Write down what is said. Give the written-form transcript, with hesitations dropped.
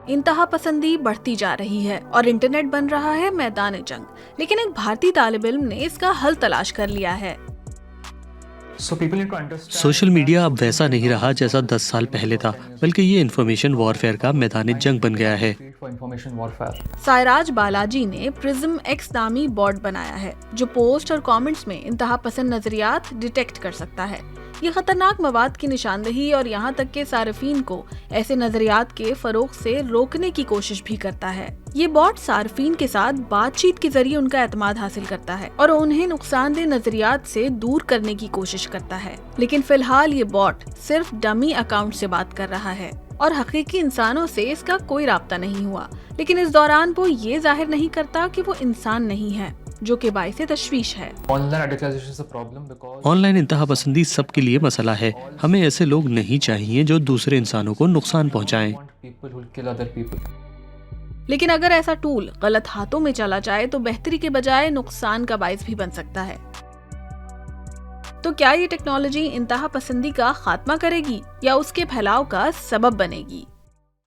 انتہا پسندی بڑھتی جا رہی ہے اور انٹرنیٹ بن رہا ہے میدان جنگ، لیکن ایک بھارتی طالب علم نے اس کا حل تلاش کر لیا ہے۔ سوشل میڈیا اب ویسا نہیں رہا جیسا 10 سال پہلے تھا، بلکہ یہ انفارمیشن وارفیئر کا میدان جنگ بن گیا ہے۔ سائراج بالاجی نے پرزم ایکس نامی بوٹ بنایا ہے جو پوسٹ اور کامنٹس میں انتہا پسند نظریات ڈیٹیکٹ کر سکتا ہے۔ یہ خطرناک مواد کی نشاندہی اور یہاں تک کہ صارفین کو ایسے نظریات کے فروغ سے روکنے کی کوشش بھی کرتا ہے۔ یہ بوٹ صارفین کے ساتھ بات چیت کے ذریعے ان کا اعتماد حاصل کرتا ہے اور انہیں نقصان دہ نظریات سے دور کرنے کی کوشش کرتا ہے، لیکن فی الحال یہ بوٹ صرف ڈمی اکاؤنٹ سے بات کر رہا ہے اور حقیقی انسانوں سے اس کا کوئی رابطہ نہیں ہوا، لیکن اس دوران وہ یہ ظاہر نہیں کرتا کہ وہ انسان نہیں ہے، جو کہ باعث تشویش ہے۔ آن لائن انتہا پسندی سب کے لیے مسئلہ ہے۔ ہمیں ایسے لوگ نہیں چاہیے جو دوسرے انسانوں کو نقصان پہنچائیں۔ لیکن اگر ایسا ٹول غلط ہاتھوں میں چلا جائے تو بہتری کے بجائے نقصان کا باعث بھی بن سکتا ہے۔ تو کیا یہ ٹیکنالوجی انتہا پسندی کا خاتمہ کرے گی یا اس کے پھیلاؤ کا سبب بنے گی؟